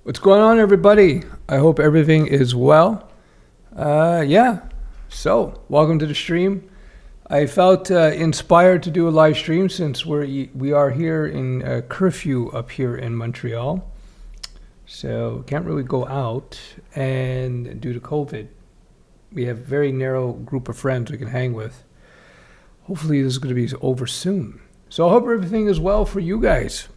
What's going on, everybody? I hope everything is well. So welcome to the stream. I felt inspired to do a live stream since we are here in curfew up here in Montreal. So can't really go out, and due to COVID, we have a very narrow group of friends we can hang with. Hopefully this is going to be over soon. So I hope everything is well for you guys.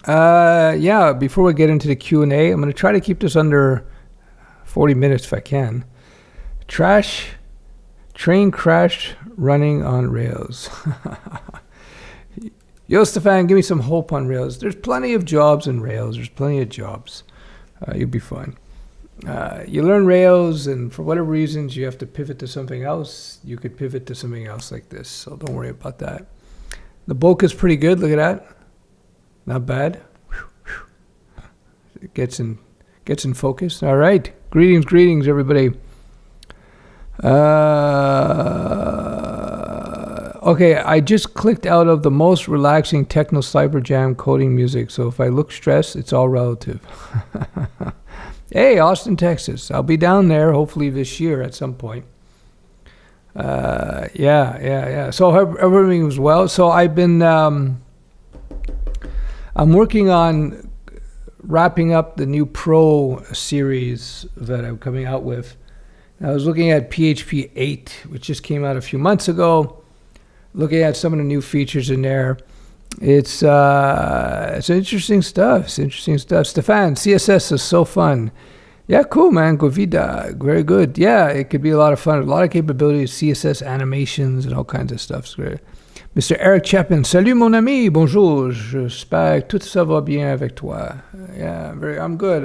Before we get into the Q&A, I'm going to try to keep this under 40 minutes if I can. Train crashed running on Rails. Yo, Stefan, give me some hope on Rails. There's plenty of jobs in Rails. There's plenty of jobs. You'll be fine. You learn Rails, and for whatever reasons you have to pivot to something else, you could pivot to something else like this. So don't worry about that. The bulk is pretty good. Look at that. Not bad. It gets in focus. All right. Greetings, everybody. Okay, I just clicked out of the most relaxing techno cyber jam coding music. So if I look stressed, it's all relative. Hey, Austin, Texas. I'll be down there hopefully this year at some point. Yeah. So everything was well. So I've been I'm working on wrapping up the new Pro series that I'm coming out with. I was looking at PHP 8, which just came out a few months ago, looking at some of the new features in there. It's interesting stuff. Stefan, CSS is so fun. Yeah, cool, man. Govida, very good. Yeah, it could be a lot of fun. A lot of capabilities, CSS animations and all kinds of stuff. It's great. Mr. Eric Chapin, salut mon ami, bonjour, j'espère que tout ça va bien avec toi. Yeah, I'm good.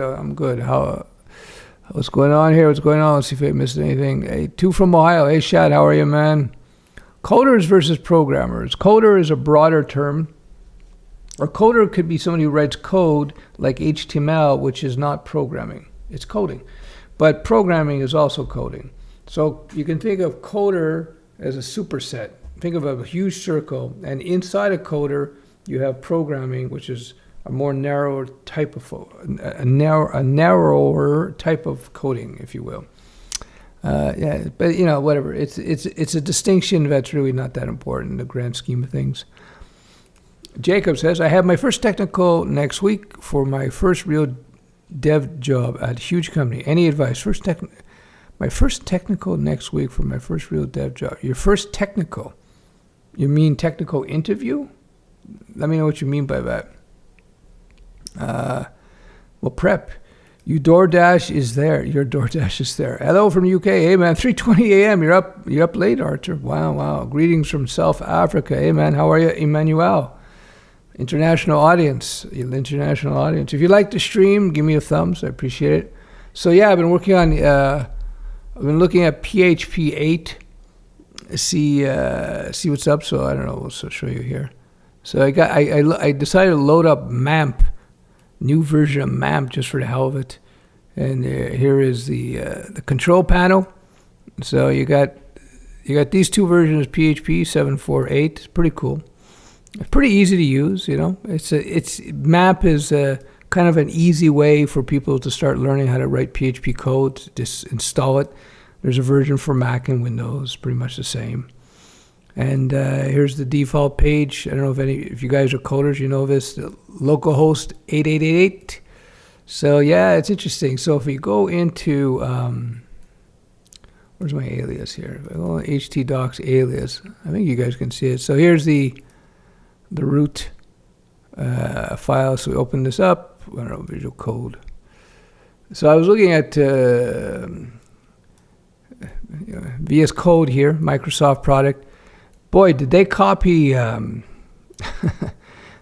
What's going on here? What's going on? Let's see if I missed anything. Hey, 2 from Ohio. Hey, Shad, how are you, man? Coders versus programmers. Coder is a broader term. A coder could be somebody who writes code like HTML, which is not programming. It's coding. But programming is also coding. So you can think of coder as a superset. Think of a huge circle, and inside a coder, you have programming, which is a more narrower type of narrower type of coding, if you will. But you know, whatever. It's a distinction that's really not that important in the grand scheme of things. Jacob says, I have my first technical next week for my first real dev job at a huge company. Any advice? My first technical next week for my first real dev job. Your first technical? You mean technical interview? Let me know what you mean by that. Well, prep. Your DoorDash is there. Hello from UK. Hey, man, 3:20 a.m. You're up late, Archer. Wow. Greetings from South Africa. Hey, man, how are you, Emmanuel? International audience. If you like the stream, give me a thumbs. I appreciate it. So yeah, I've been working on. I've been looking at PHP 8. See what's up. So I don't know. I'll show you here. So I decided to load up MAMP, new version of MAMP, just for the hell of it. And here is the control panel. So you got these 2 versions, PHP 7.4.8. It's pretty cool. It's pretty easy to use. You know, MAMP is kind of an easy way for people to start learning how to write PHP code. Just install it. There's a version for Mac and Windows, pretty much the same. And here's the default page. I don't know if you guys are coders, you know this. Localhost 8888. So yeah, it's interesting. So if we go into, where's my alias here? If I go on htdocs alias, I think you guys can see it. So here's the root file. So we open this up. I don't know, Visual Code. So I was looking at VS Code here, Microsoft product. Boy, did they copy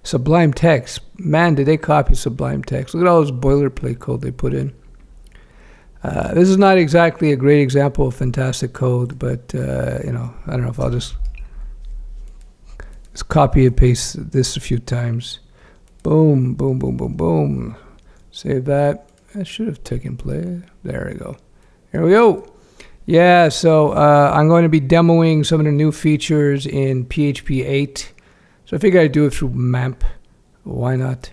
Sublime Text. Man, did they copy Sublime Text. Look at all this boilerplate code they put in. This is not exactly a great example of fantastic code, but I don't know if I'll just copy and paste this a few times. Boom. Save that. That should have taken place. There we go. Here we go. Yeah, so I'm going to be demoing some of the new features in PHP 8. So I figured I'd do it through MAMP. Why not?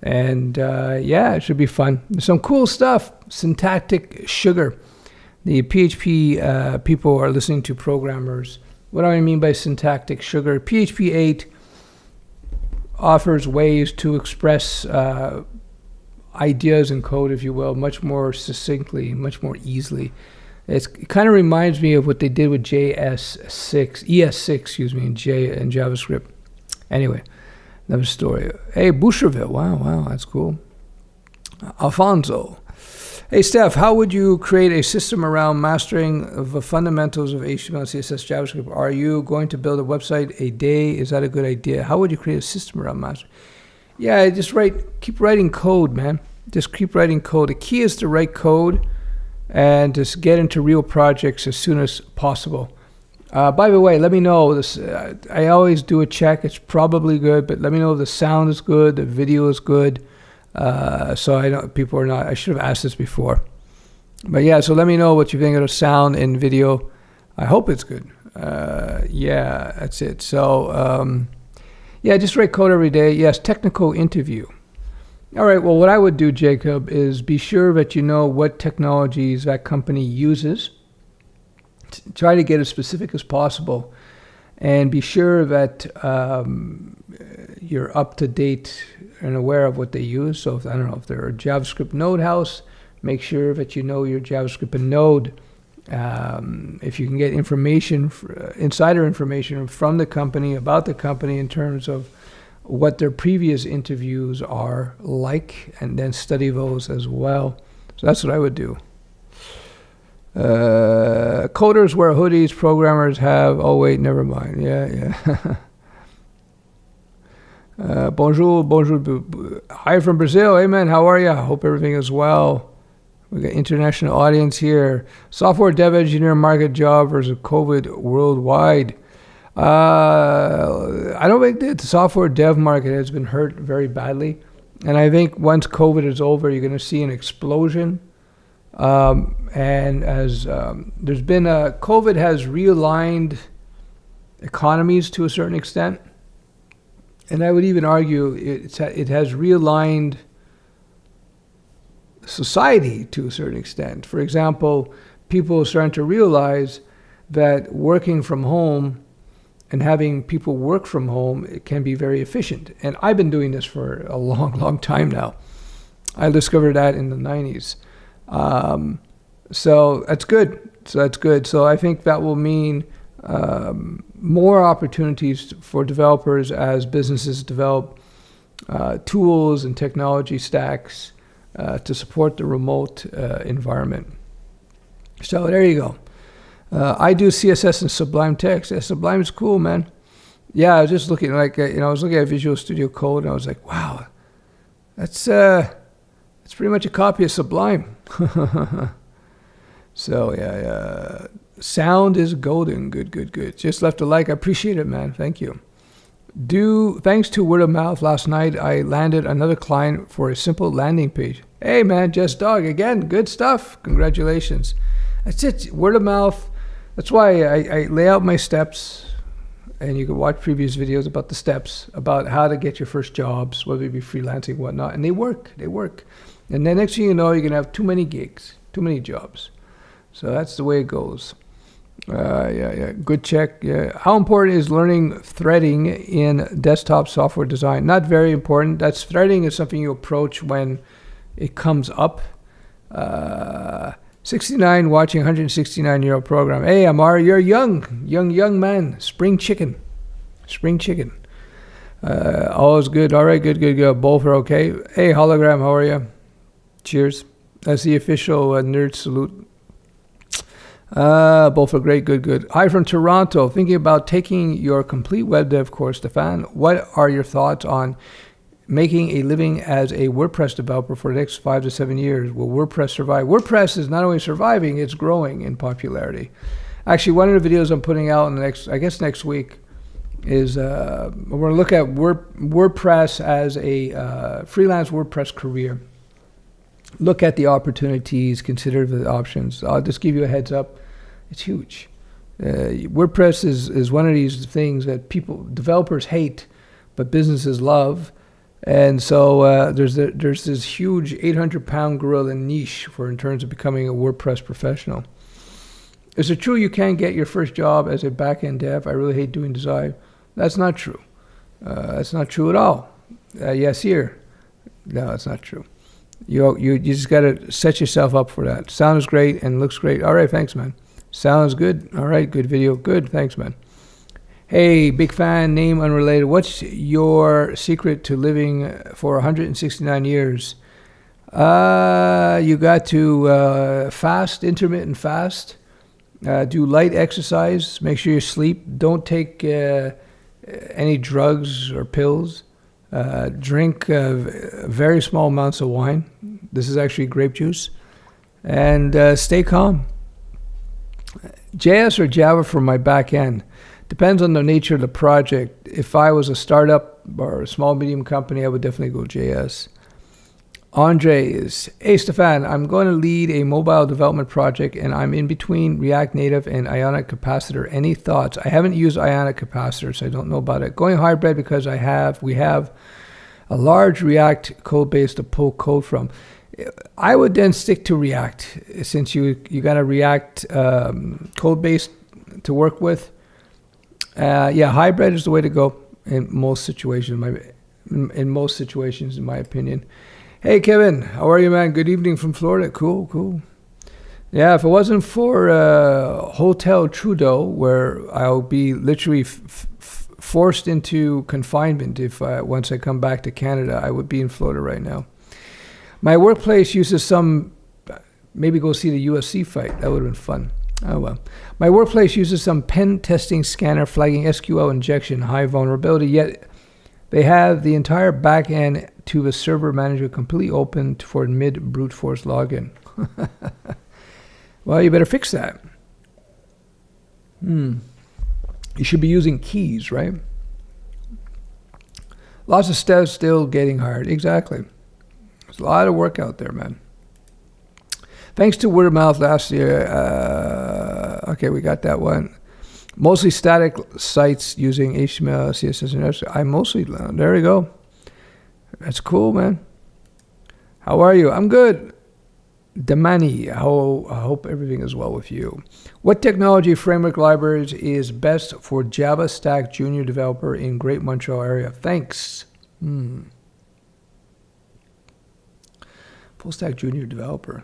And yeah, it should be fun. There's some cool stuff. Syntactic sugar. The PHP people are listening to programmers. What do I mean by syntactic sugar? PHP 8 offers ways to express ideas in code, if you will, much more succinctly, much more easily. It kind of reminds me of what they did with ES6, excuse me, in JavaScript. Anyway, another story. Hey, Boucherville. Wow, that's cool. Alfonso. Hey, Stef, how would you create a system around mastering the fundamentals of HTML, CSS, JavaScript? Are you going to build a website a day? Is that a good idea? How would you create a system around mastering? Yeah, just keep writing code, man. Just keep writing code. The key is to write code and just get into real projects as soon as possible. By the way, let me know this. I always do a check. It's probably good, but let me know if the sound is good, the video is good. So I know people are not. I should have asked this before, but yeah. So let me know what you think of the sound and video. I hope it's good. Yeah, that's it. So yeah, just write code every day. Yes, technical interview. All right. Well, what I would do, Jacob, is be sure that you know what technologies that company uses. Try to get as specific as possible, and be sure that you're up to date and aware of what they use. So if, I don't know, if they're a JavaScript Node house, make sure that you know your JavaScript and Node. If you can get information, insider information from the company, about the company in terms of what their previous interviews are like, and then study those as well. So that's what I would do. Coders wear hoodies, programmers have, oh wait, never mind. Yeah. Bonjour. Hi from Brazil. Hey man, how are you? I hope everything is well. We got international audience here. Software dev engineer market job versus COVID worldwide. I don't think the software dev market has been hurt very badly. And I think once COVID is over, you're going to see an explosion. And as there's been COVID has realigned economies to a certain extent. And I would even argue it has realigned society to a certain extent. For example, people are starting to realize that working from home and having people work from home, it can be very efficient. And I've been doing this for a long time now. I discovered that in the 90s. So that's good. So I think that will mean more opportunities for developers as businesses develop tools and technology stacks to support the remote environment. So there you go. I do CSS and Sublime Text. Yeah, Sublime is cool, man. Yeah, I was just looking I was looking at Visual Studio Code and I was like, wow, that's pretty much a copy of Sublime. So yeah. Sound is golden. Good. Just left a like. I appreciate it, man. Thank you. Thanks to word of mouth, last night I landed another client for a simple landing page. Hey man, Just Dog again. Good stuff. Congratulations. That's it. Word of mouth. That's why I lay out my steps, and you can watch previous videos about the steps, about how to get your first jobs, whether it be freelancing, whatnot, and they work. And then next thing you know, you're gonna have too many gigs, too many jobs. So that's the way it goes. Yeah. Good check. Yeah. How important is learning threading in desktop software design? Not very important. Threading is something you approach when it comes up. 69 watching 169-year-old program. Hey, Amar, you're young man. Spring chicken. All is good. All right, good. Both are okay. Hey, Hologram, how are you? Cheers. That's the official nerd salute. Both are great. Good. Hi from Toronto. Thinking about taking your complete web dev course, Stefan. What are your thoughts on making a living as a WordPress developer for the next 5 to 7 years? Will WordPress survive? WordPress is not only surviving, it's growing in popularity. Actually, one of the videos I'm putting out in next week is we're going to look at WordPress as a freelance WordPress career. Look at the opportunities, consider the options. I'll just give you a heads up. It's huge. WordPress is one of these things that developers hate, but businesses love. And so there's this huge 800-pound gorilla niche in terms of becoming a WordPress professional. Is it true you can't get your first job as a back-end dev? I really hate doing design. That's not true. That's not true at all. Yes, here. No, that's not true. You just got to set yourself up for that. Sounds great and looks great. All right, thanks, man. Sounds good. All right, good video. Good, thanks, man. Hey, big fan, name unrelated. What's your secret to living for 169 years? You got to fast, intermittent fast. Do light exercise. Make sure you sleep. Don't take any drugs or pills. Drink very small amounts of wine. This is actually grape juice. And stay calm. JS or Java for my back end? Depends on the nature of the project. If I was a startup or a small, medium company, I would definitely go JS. Andre is, hey, Stefan, I'm going to lead a mobile development project, and I'm in between React Native and Ionic Capacitor. Any thoughts? I haven't used Ionic Capacitor, so I don't know about it. Going hybrid because we have a large React code base to pull code from. I would then stick to React, since you got a React code base to work with. Yeah, hybrid is the way to go in most situations. In my opinion. Hey, Kevin, how are you, man? Good evening from Florida. Cool. Yeah, if it wasn't for Hotel Trudeau, where I'll be literally forced into confinement once I come back to Canada, I would be in Florida right now. My workplace uses some. Maybe go see the UFC fight. That would have been fun. Oh well. My workplace uses some pen testing scanner flagging SQL injection high vulnerability, yet they have the entire back end to the server manager completely open for mid brute force login. Well, you better fix that. You should be using keys, right? Lots of Stef still getting hired. Exactly. There's a lot of work out there, man. Thanks to word of mouth last year. Okay, we got that one. Mostly static sites using HTML, CSS, and JavaScript. There we go. That's cool, man. How are you? I'm good. Damani, I hope everything is well with you. What technology framework libraries is best for Java Stack junior developer in Great Montreal area? Thanks. Full stack junior developer.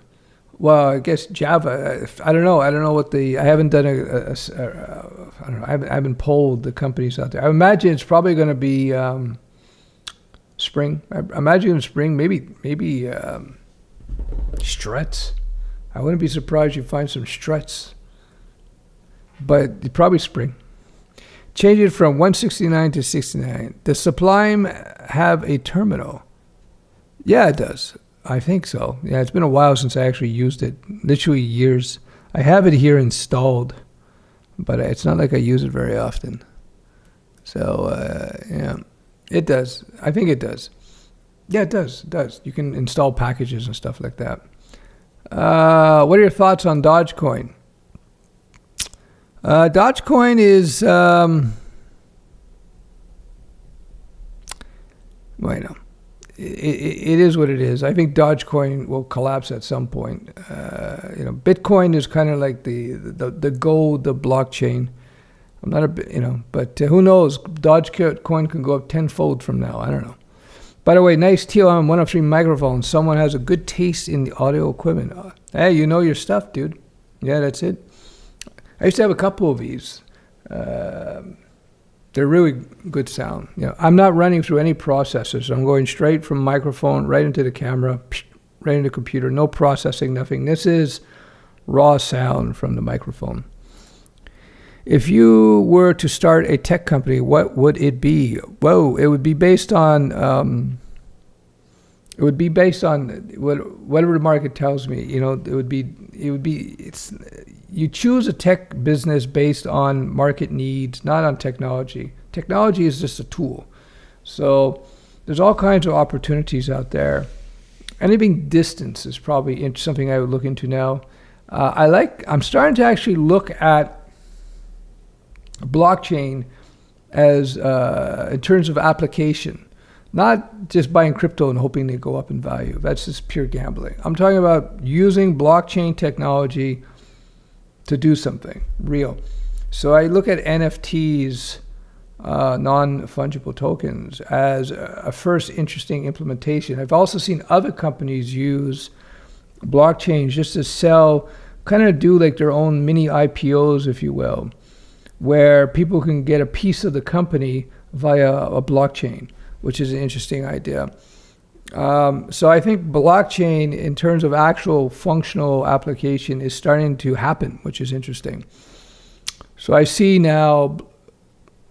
Well, I guess Java. I don't know. I don't know what I haven't done I don't know. I haven't polled the companies out there. I imagine it's probably going to be Spring. I imagine Spring. Maybe Struts. I wouldn't be surprised you find some Struts. But probably Spring. Change it from 169 to 69. Does Sublime have a terminal? Yeah, it does. I think so. Yeah, it's been a while since I actually used it. Literally years. I have it here installed, but it's not like I use it very often. So, yeah, it does. I think it does. Yeah, it does. It does. You can install packages and stuff like that. What are your thoughts on Dogecoin? Dogecoin is... wait, no. It is what it is. I think Dogecoin will collapse at some point. Bitcoin is kind of like the gold, the blockchain. I'm not but who knows? Dogecoin can go up tenfold from now. I don't know. By the way, nice TLM 103 microphone. Someone has a good taste in the audio equipment. Hey, you know your stuff, dude. Yeah, that's it. I used to have a couple of these. They're really good sound. I'm not running through any processors. I'm going straight from microphone right into the camera, right into the computer. No processing, nothing. This is raw sound from the microphone. If you were to start a tech company, what would it be? Whoa, it would be based on whatever the market tells me. You choose a tech business based on market needs, not on technology. Technology is just a tool. So there's all kinds of opportunities out there. Anything distance is probably something I would look into now. I'm starting to actually look at blockchain as in terms of application. Not just buying crypto and hoping they go up in value. That's just pure gambling. I'm talking about using blockchain technology to do something real. So I look at NFTs, non-fungible tokens, as a first interesting implementation. I've also seen other companies use blockchains just to sell, kind of do like their own mini IPOs, if you will, where people can get a piece of the company via a blockchain, which is an interesting idea. So I think blockchain, in terms of actual functional application, is starting to happen, which is interesting. So I see now,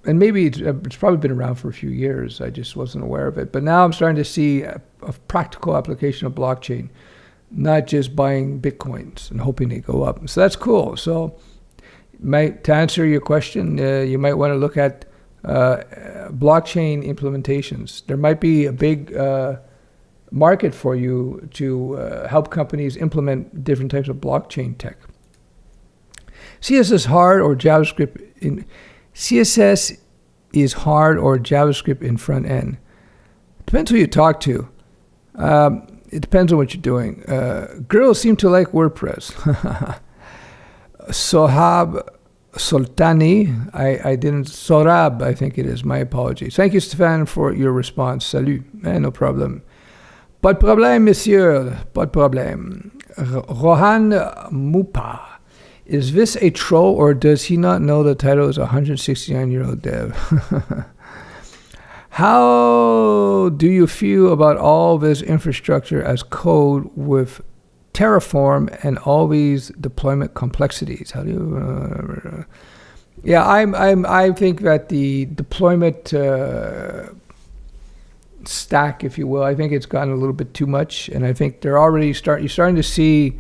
and maybe it's probably been around for a few years, I just wasn't aware of it, but now I'm starting to see a practical application of blockchain, not just buying Bitcoins and hoping they go up. So that's cool. So to answer your question, you might want to look at blockchain implementations. There might be a big market for you to help companies implement different types of blockchain tech. CSS hard or JavaScript in CSS is hard or JavaScript in front end. Depends who you talk to. It depends on what you're doing. Girls seem to like WordPress. Sohab Soltani, I didn't, Sorab, I think it is, my apologies. Thank you, Stefan, for your response. Salut, no problem. Pas de problème, monsieur, pas de problème. Rohan Mupa, is this a troll or does he not know the title is a 169-year-old dev? How do you feel about all this infrastructure as code with Terraform and all these deployment complexities? How do you? Yeah, I think that the deployment stack, if you will, I think it's gotten a little bit too much, and I think they're already you're starting to see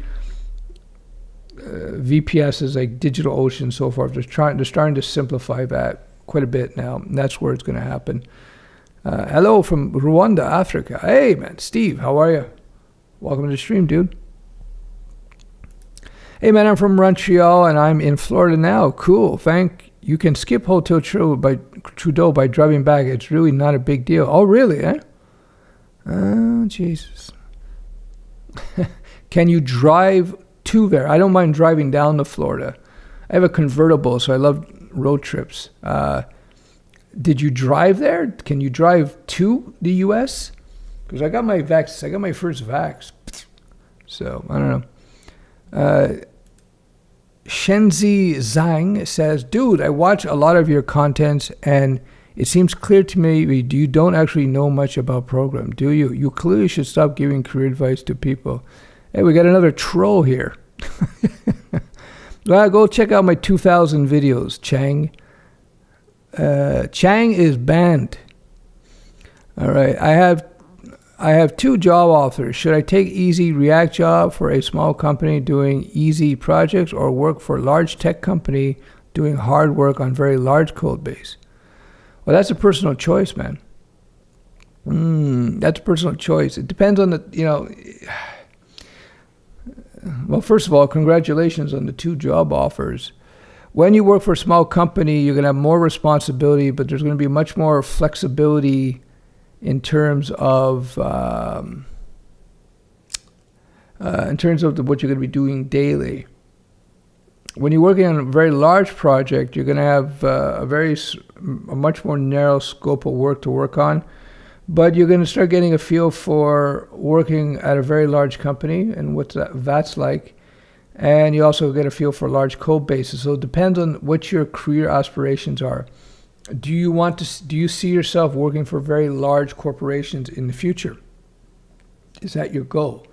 VPSs like DigitalOcean and so forth. They're starting to simplify that quite a bit now, and that's where it's going to happen. Hello from Rwanda, Africa. Hey, man, Steve, how are you? Welcome to the stream, dude. Hey, man, I'm from Montreal, and I'm in Florida now. Cool. You can skip Hotel Trudeau by driving back. It's really not a big deal. Oh, really, eh? Oh, Jesus. Can you drive to there? I don't mind driving down to Florida. I have a convertible, so I love road trips. Did you drive there? Can you drive to the U.S.? Because I got my first vax. So, I don't know. Shenzi Zhang says, dude, I watch a lot of your contents and it seems clear to me you don't actually know much about program, do you? You clearly should stop giving career advice to people. Hey, we got another troll here. Well, go check out my 2000 videos, Chang. Chang is banned. All right, I have 2 job offers. Should I take easy React job for a small company doing easy projects or work for a large tech company doing hard work on very large code base? Well, that's a personal choice, man. That's a personal choice. It depends on well, first of all, congratulations on the 2 job offers. When you work for a small company, you're going to have more responsibility, but there's going to be much more flexibility in terms of what you're going to be doing daily. When you're working on a very large project, you're going to have a much more narrow scope of work to work on, but you're going to start getting a feel for working at a very large company and what that's like, and you also get a feel for large code bases. So it depends on what your career aspirations are. Do you see yourself working for very large corporations in the future? Is that your goal?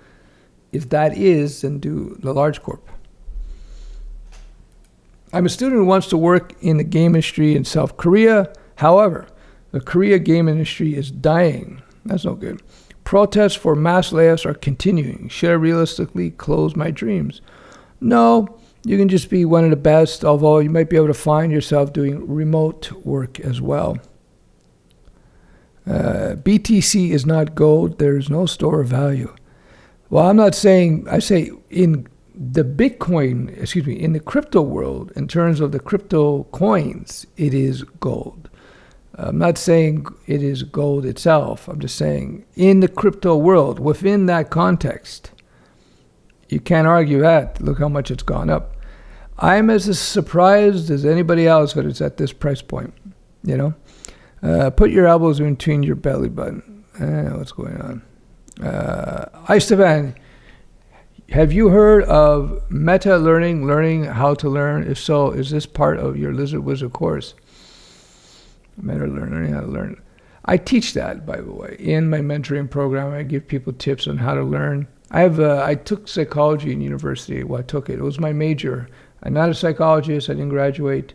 If that is, then do the large corp. I'm a student who wants to work in the game industry in South Korea. However, the Korea game industry is dying. That's no good. Protests for mass layoffs are continuing. Should I realistically close my dreams? No. You can just be one of the best, although you might be able to find yourself doing remote work as well. BTC is not gold. There's no store of value. Well, I'm not saying, I say in the in the crypto world, in terms of the crypto coins, it is gold. I'm not saying it is gold itself. I'm just saying in the crypto world, within that context, you can't argue that. Look how much it's gone up. I'm as surprised as anybody else that it's at this price point. You know, put your elbows in between your belly button. What's going on? Hi, Stefan. Have you heard of meta learning how to learn? If so, is this part of your Lizard Wizard course? Meta learning how to learn. I teach that, by the way, in my mentoring program. I give people tips on how to learn. I took psychology in university. Well, I took it. It was my major. I'm not a psychologist. I didn't graduate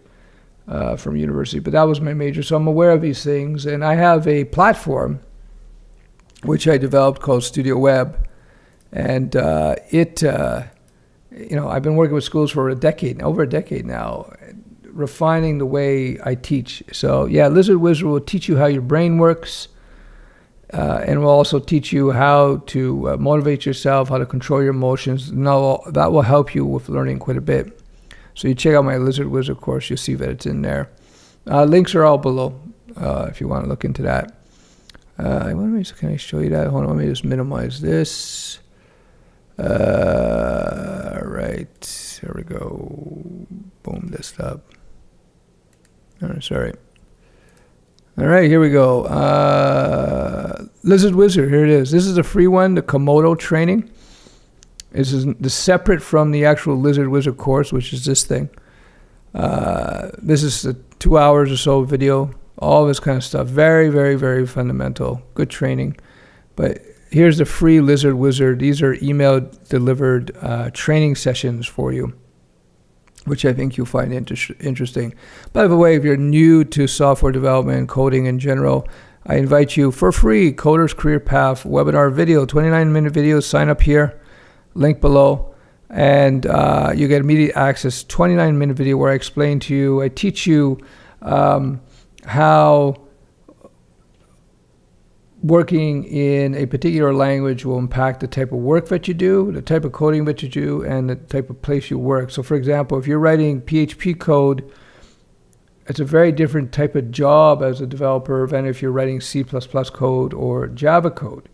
from university, but that was my major. So I'm aware of these things, and I have a platform which I developed called Studioweb. And you know, I've been working with schools for over a decade now, refining the way I teach. So yeah, Lizard Wizard will teach you how your brain works, and will also teach you how to motivate yourself, how to control your emotions. Now that will help you with learning quite a bit. So you check out my Lizard Wizard course, you'll see that it's in there. Links are all below if you want to look into that. Can I show you that? Hold on, let me just minimize this. Right, here we go. Boom, desktop. Sorry. All right, here we go. Lizard Wizard, here it is. This is a free one, the KOMODO training. This is separate from the actual Lizard Wizard course, which is this thing. This is a 2 hours or so video, all this kind of stuff. Very, very, very fundamental. Good training. But here's the free Lizard Wizard. These are email-delivered training sessions for you, which I think you'll find interesting. By the way, if you're new to software development, coding in general, I invite you for free, Coder's Career Path webinar video, 29-minute videos. Sign up here, link below, and you get immediate access, 29-minute video where I explain to you, I teach you how working in a particular language will impact the type of work that you do, the type of coding that you do, and the type of place you work. So for example, if you're writing PHP code, it's a very different type of job as a developer than if you're writing C++ code or Java code.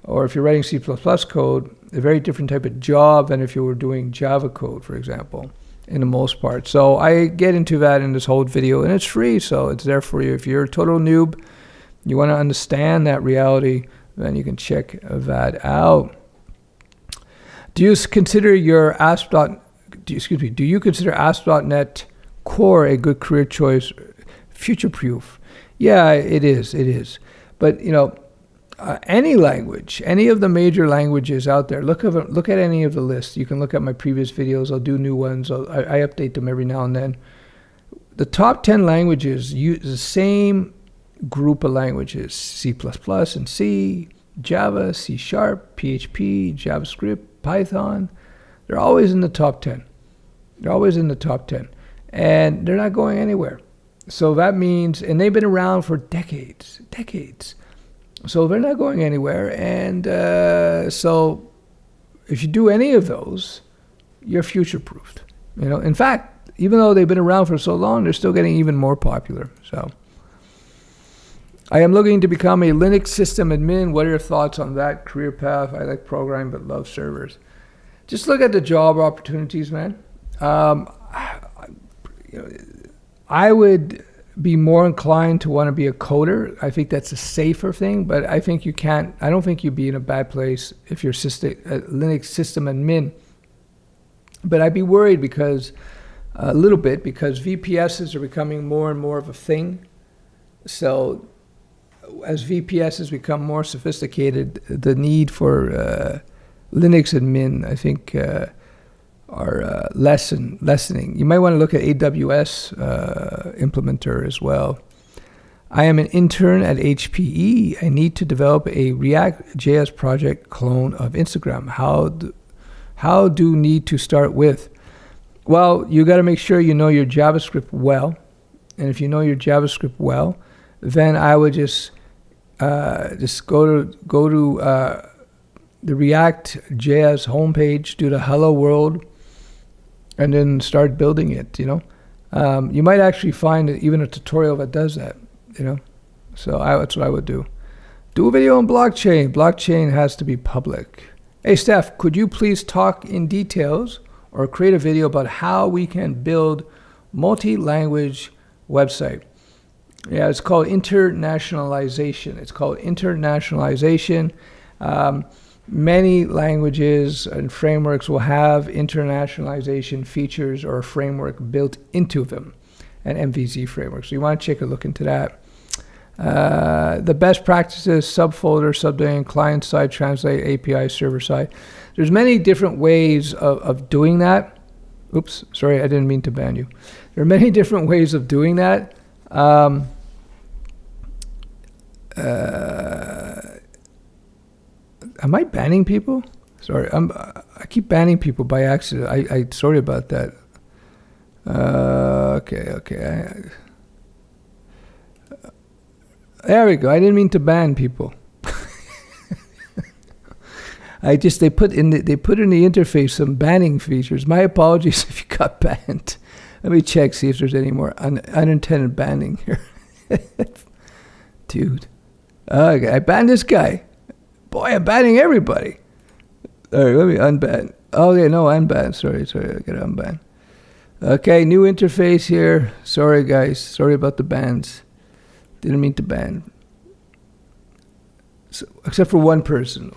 Or if you're writing C++ code, a very different type of job than if you were doing Java code, for example, in the most part. So I get into that in this whole video, and it's free, so it's there for you. If you're a total noob, you want to understand that reality, then you can check that out. Do you consider ASP.NET Core a good career choice, future-proof? Yeah, it is. But you know, any language, any of the major languages out there, look at any of the lists. You can look at my previous videos. I'll do new ones. I update them every now and then. The top 10 languages use the same group of languages: C++ and C, Java, C#, PHP, JavaScript, Python. They're always in the top 10. They're always in the top 10. And they're not going anywhere. So that means, and they've been around for decades. So they're not going anywhere. And so if you do any of those, you're future-proofed. You know, in fact, even though they've been around for so long, they're still getting even more popular. So I am looking to become a Linux system admin. What are your thoughts on that career path? I like programming but love servers. Just look at the job opportunities, man. I would be more inclined to want to be a coder. I think that's a safer thing, but I think you can't. I don't think you'd be in a bad place if you're Linux system admin. But I'd be worried because a little bit because VPSs are becoming more and more of a thing. So as VPSs become more sophisticated, the need for Linux admin, I think, are lessening. You might want to look at AWS implementer as well. I am an intern at HPE. I need to develop a React.js project clone of Instagram. How do need to start with? Well, you got to make sure you know your JavaScript well. And if you know your JavaScript well, then I would just go to the React.js homepage, do the hello world, and then start building it. You know, you might actually find even a tutorial that does that. you know. So that's what I would do. Do a video on blockchain. Blockchain has to be public. Hey, Stef, could you please talk in details or create a video about how we can build multi-language website? Yeah, it's called internationalization. It's called internationalization. Many languages and frameworks will have internationalization features or a framework built into them, an MVC framework. So you want to take a look into that. The best practices: subfolder, subdomain, client side, translate, API, server side. There's many different ways of doing that. Oops, sorry, I didn't mean to ban you. There are many different ways of doing that. Am I banning people? Sorry, I keep banning people by accident. I sorry about that. Okay. There we go. I didn't mean to ban people. They put in the interface some banning features. My apologies if you got banned. Let me check, see if there's any more unintended banning here. Dude. Okay, I banned this guy. Boy, I'm banning everybody. All right, let me unban. Okay, no, unban. Sorry, I gotta unban. Okay, new interface here. Sorry, guys. Sorry about the bans. Didn't mean to ban. So, except for one person.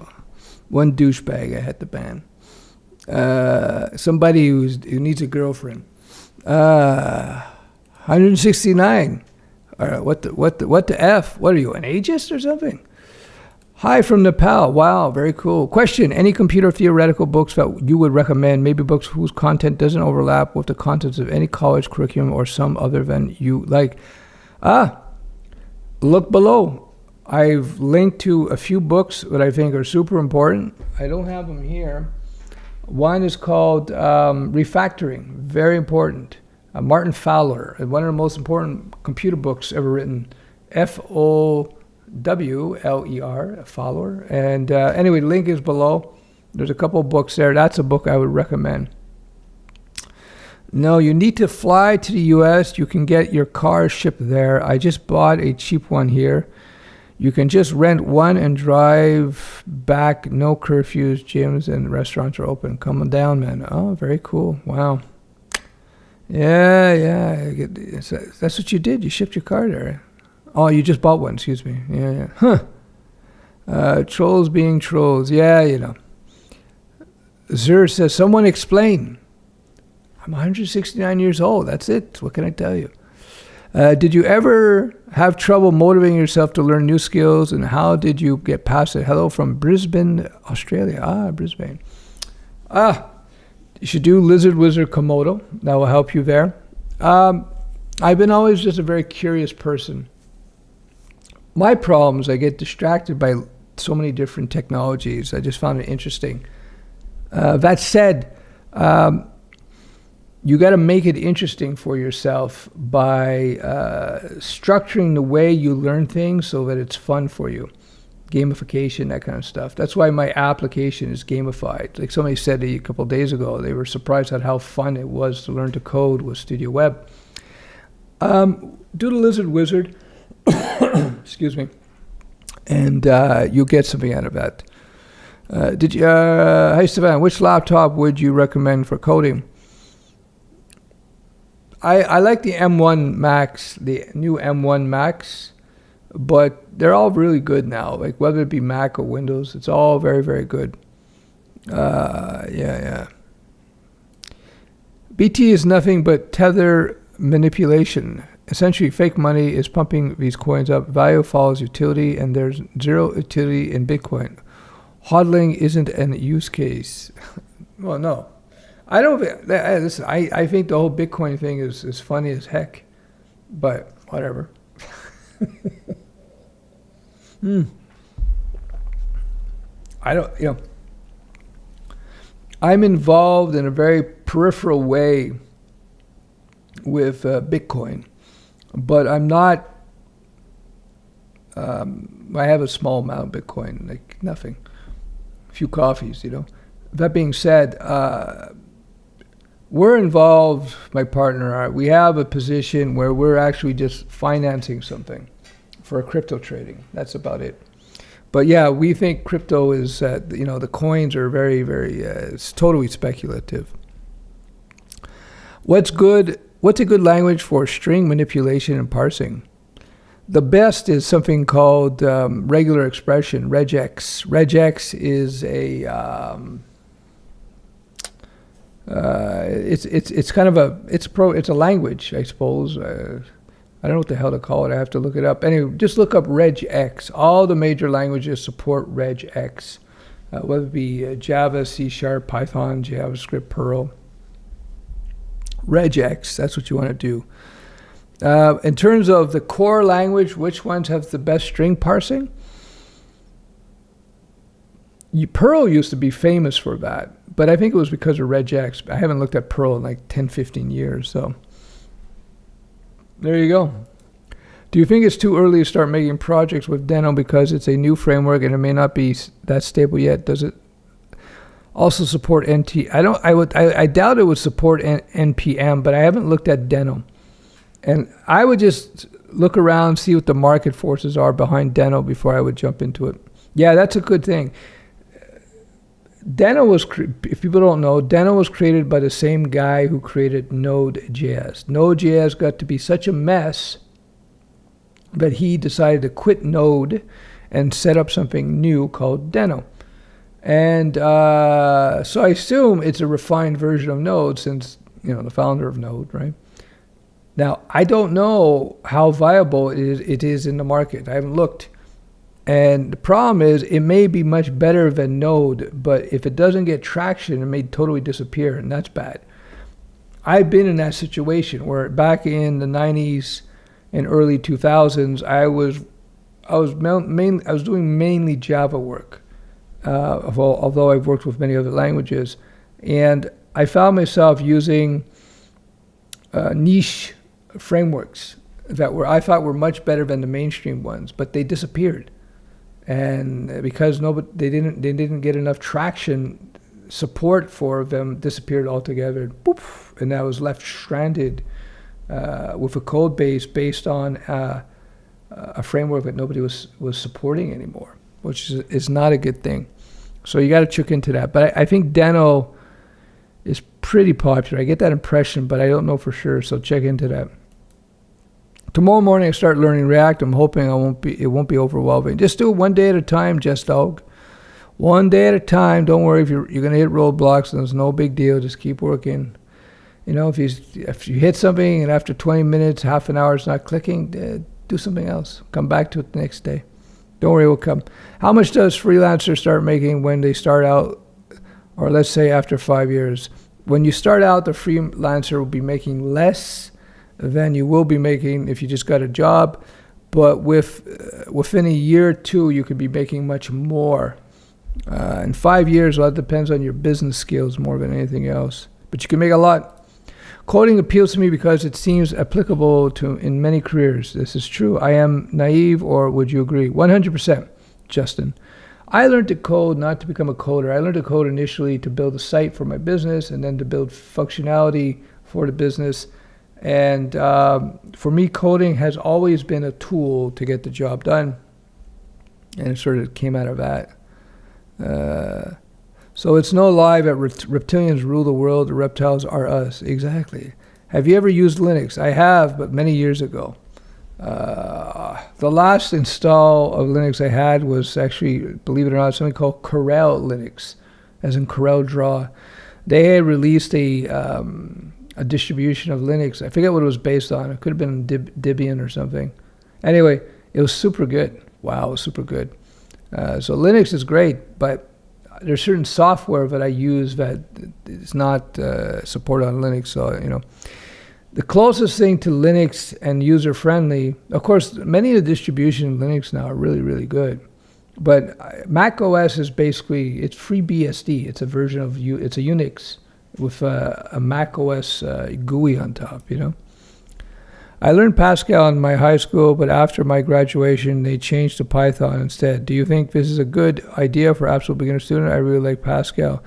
One douchebag I had to ban. Somebody who needs a girlfriend. 169. All right, what the F? What are you, an ageist or something? Hi from Nepal. Wow, very cool. Question: any computer theoretical books that you would recommend? Maybe books whose content doesn't overlap with the contents of any college curriculum or some other than you like. Look below. I've linked to a few books that I think are super important. I don't have them here. One is called Refactoring. Very important. Martin Fowler, one of the most important computer books ever written. Fowler, Fowler. And anyway, the link is below. There's a couple of books there. That's a book I would recommend. No, you need to fly to the US. You can get your car shipped there. I just bought a cheap one here. You can just rent one and drive back. No curfews. Gyms and restaurants are open. Come on down, man. Oh, very cool. Wow. Yeah. That's what you did. You shipped your car there. Oh, you just bought one. Excuse me. Yeah. Huh. Trolls being trolls. Yeah, you know. Zur says, someone explain. I'm 169 years old. That's it. What can I tell you? Did you ever have trouble motivating yourself to learn new skills, and how did you get past it? Hello from Brisbane, Australia. Brisbane. You should do Lizard Wizard Komodo. That will help you there. I've been always just a very curious person. My problem is I get distracted by so many different technologies. I just found it interesting. That said, you got to make it interesting for yourself by structuring the way you learn things so that it's fun for you. Gamification, that kind of stuff. That's why my application is gamified. Like somebody said a couple of days ago, they were surprised at how fun it was to learn to code with Studioweb. Do the Lizard Wizard, excuse me, and you'll get something out of that. Hey Stefan, which laptop would you recommend for coding? I like the M1 Max, the new M1 Max, but they're all really good now. Like whether it be Mac or Windows, it's all very, very good. Yeah. BT is nothing but tether manipulation. Essentially, fake money is pumping these coins up. Value follows utility, and there's zero utility in Bitcoin. Hodling isn't an use case. Well, no. I don't. Listen, I think the whole Bitcoin thing is funny as heck, but whatever. I don't. I'm involved in a very peripheral way with Bitcoin, but I'm not. I have a small amount of Bitcoin, like nothing, a few coffees, That being said, we're involved, my partner, we have a position where we're actually just financing something. for crypto trading. That's about it. But yeah, we think crypto is, the coins are very, very, it's totally speculative. What's good? What's a good language for string manipulation and parsing? The best is something called regular expression, regex. Regex is a it's kind of it's a language, I suppose. I don't know what the hell to call it. I have to look it up. Anyway, just look up regex. All the major languages support regex, whether it be Java, C#, Python, JavaScript, Perl. Regex, that's what you want to do. In terms of the core language, which ones have the best string parsing? Perl used to be famous for that, but I think it was because of regex. I haven't looked at Perl in like 10, 15 years, so there you go. Do you think it's too early to start making projects with Deno because it's a new framework and it may not be that stable yet? Does it also support NT? I doubt it would support NPM, but I haven't looked at Deno. And I would just look around, see what the market forces are behind Deno before I would jump into it. Yeah, that's a good thing. Deno was, if people don't know, Deno was created by the same guy who created Node.js. Node.js got to be such a mess that he decided to quit Node and set up something new called Deno. And so I assume it's a refined version of Node since, the founder of Node, right? Now, I don't know how viable it is in the market. I haven't looked. And the problem is it may be much better than Node, but if it doesn't get traction, it may totally disappear, and that's bad. I've been in that situation where back in the 90s and early 2000s, I was doing mainly Java work, although I've worked with many other languages. And I found myself using niche frameworks that I thought were much better than the mainstream ones, but they disappeared. And because they didn't get enough traction, support for them disappeared altogether. Poof, and I was left stranded with a code base based on a framework that nobody was supporting anymore, which is not a good thing. So you got to check into that. But I think Deno is pretty popular. I get that impression, but I don't know for sure. So check into that. Tomorrow morning I start learning React. I'm hoping it won't be overwhelming. Just do it one day at a time, Just Dog. One day at a time. Don't worry if you're going to hit roadblocks. There's no big deal. Just keep working. If you hit something and after 20 minutes, half an hour it's not clicking, do something else. Come back to it the next day. Don't worry, it will come. How much does freelancers start making when they start out, or let's say after 5 years? When you start out, the freelancer will be making less than you will be making if you just got a job. But within a year or two, you could be making much more. In 5 years, well, that depends on your business skills more than anything else. But you can make a lot. Coding appeals to me because it seems applicable in many careers. This is true. I am naive, or would you agree? 100%, Justin. I learned to code not to become a coder. I learned to code initially to build a site for my business and then to build functionality for the business. And for me, coding has always been a tool to get the job done. And it sort of came out of that. So it's no lie that reptilians rule the world, the reptiles are us. Exactly. Have you ever used Linux? I have, but many years ago. The last install of Linux I had was actually, believe it or not, something called Corel Linux, as in Corel Draw. They had released a distribution of Linux. I forget what it was based on. It could have been Debian or something. Anyway, it was super good. Wow, it was super good. So Linux is great, but there's certain software that I use that is not supported on Linux. So, the closest thing to Linux and user-friendly, of course, many of the distributions in Linux now are really, really good. But Mac OS is basically, it's FreeBSD. It's a version of, it's a Unix with a Mac OS GUI on top, I learned Pascal in my high school, but after my graduation, they changed to Python instead. Do you think this is a good idea for absolute beginner student? I really like Pascal.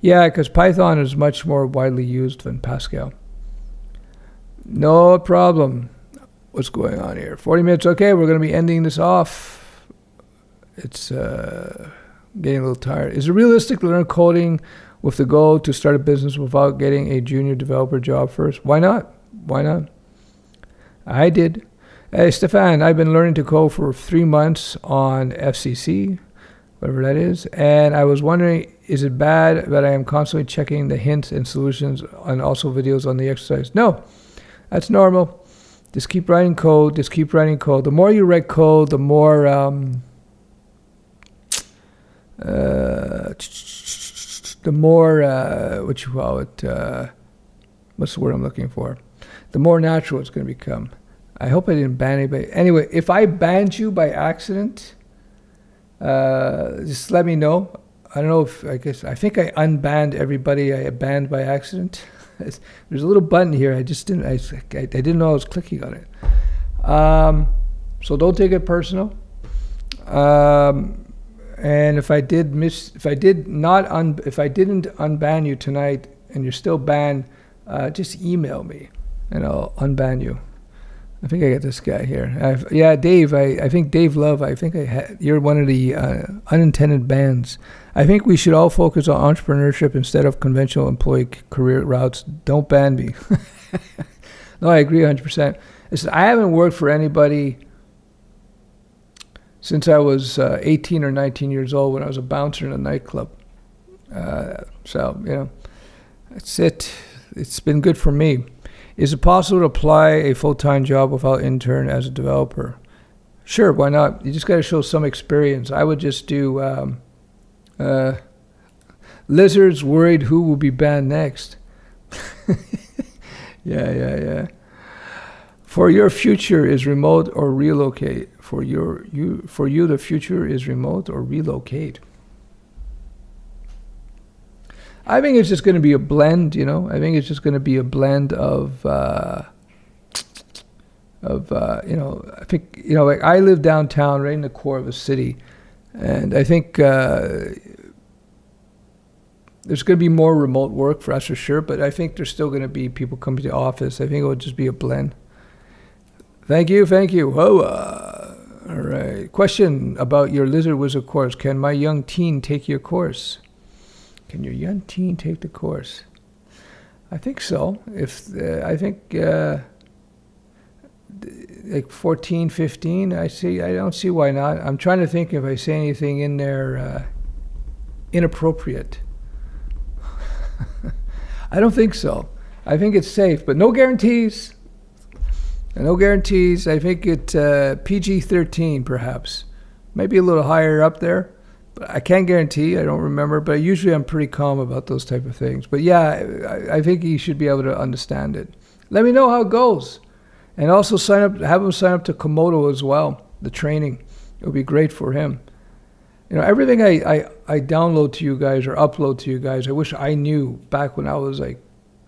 Yeah, because Python is much more widely used than Pascal. No problem. what's going on here? 40 minutes. Okay, we're going to be ending this off. It's getting a little tired. Is it realistic to learn coding with the goal to start a business without getting a junior developer job first? Why not? Why not? I did. Hey, Stefan, I've been learning to code for 3 months on FCC, whatever that is, and I was wondering, is it bad that I am constantly checking the hints and solutions and also videos on the exercise? No, that's normal. Just keep writing code. Just keep writing code. The more you write code, the more what you call it? What's the word I'm looking for? The more natural it's going to become. I hope I didn't ban anybody. Anyway, if I banned you by accident, just let me know. I don't know if, I think I unbanned everybody I banned by accident. There's a little button here. I just didn't, I didn't know I was clicking on it. So don't take it personal. And if I didn't unban you tonight and you're still banned, just email me and I'll unban you. I think I got this guy here. Yeah, Dave. I think Dave Love. I think you're one of the unintended bans. I think we should all focus on entrepreneurship instead of conventional employee career routes. Don't ban me. No, I agree 100%. Listen, I haven't worked for anybody since I was 18 or 19 years old when I was a bouncer in a nightclub. So, that's it. It's been good for me. Is it possible to apply a full-time job without intern as a developer? Sure, why not? You just got to show some experience. I would just do lizards worried who will be banned next. Yeah. For your future is remote or relocate. For you, the future is remote or relocate. I think it's just going to be a blend, I think it's just going to be a blend of I think, like I live downtown, right in the core of a city, and I think there's going to be more remote work for us for sure, but I think there's still going to be people coming to the office. I think it will just be a blend. Thank you. Whoa, all right. Question about your Lizard Wizard course. Can my young teen take your course? Can your young teen take the course? I think so. I think like 14, 15, I don't see why not. I'm trying to think if I say anything in there inappropriate. I don't think so. I think it's safe, but no guarantees. No guarantees. I think it PG-13 perhaps. Maybe a little higher up there. But I can't guarantee. I don't remember. But usually I'm pretty calm about those type of things. But yeah, I think he should be able to understand it. Let me know how it goes. And also have him sign up to KOMODO as well, the training. It would be great for him. Everything I download to you guys or upload to you guys, I wish I knew back when I was like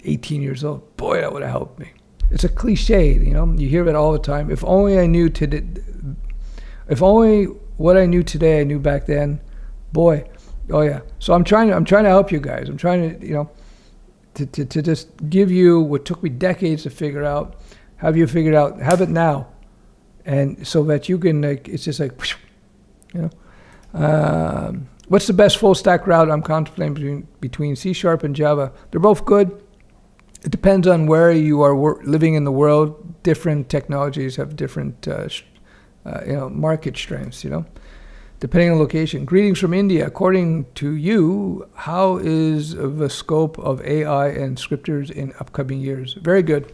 18 years old. Boy, that would have helped me. It's a cliche, you hear it all the time. If only I knew today, if only what I knew today I knew back then, boy, oh yeah. So I'm trying to help you guys. I'm trying to, to just give you what took me decades to figure out, have you figured out, have it now. And so that you can, it's just like, what's the best full stack route I'm contemplating between C# and Java? They're both good. It depends on where you are living in the world. Different technologies have different, market strengths, depending on location. Greetings from India. According to you, how is the scope of AI and scripters in upcoming years? Very good.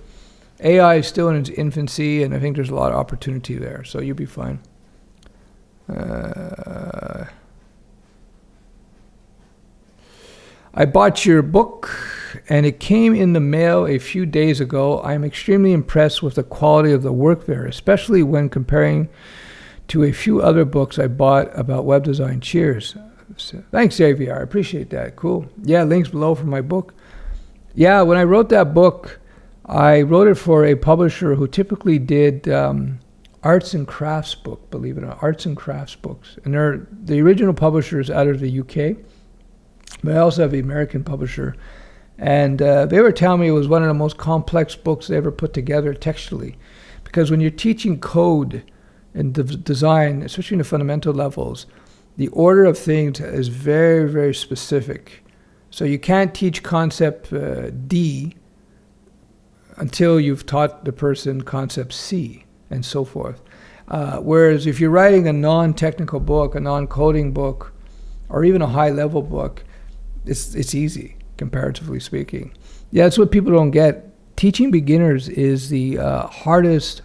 AI is still in its infancy, and I think there's a lot of opportunity there, so you'll be fine. I bought your book, and it came in the mail a few days ago. I'm extremely impressed with the quality of the work there, especially when comparing to a few other books I bought about web design. Cheers. Thanks, Xavier. I appreciate that. Cool. Yeah, links below for my book. Yeah, when I wrote that book, I wrote it for a publisher who typically did arts and crafts book, believe it or not, arts and crafts books. And the original publisher is out of the UK, but I also have the American publisher. And they were telling me it was one of the most complex books they ever put together textually, Because when you're teaching code and design, especially in the fundamental levels, the order of things is very, very specific. So you can't teach concept D until you've taught the person concept C and so forth. Whereas if you're writing a non-technical book, a non-coding book, or even a high-level book, it's easy, comparatively speaking. Yeah, that's what people don't get. Teaching beginners is the hardest,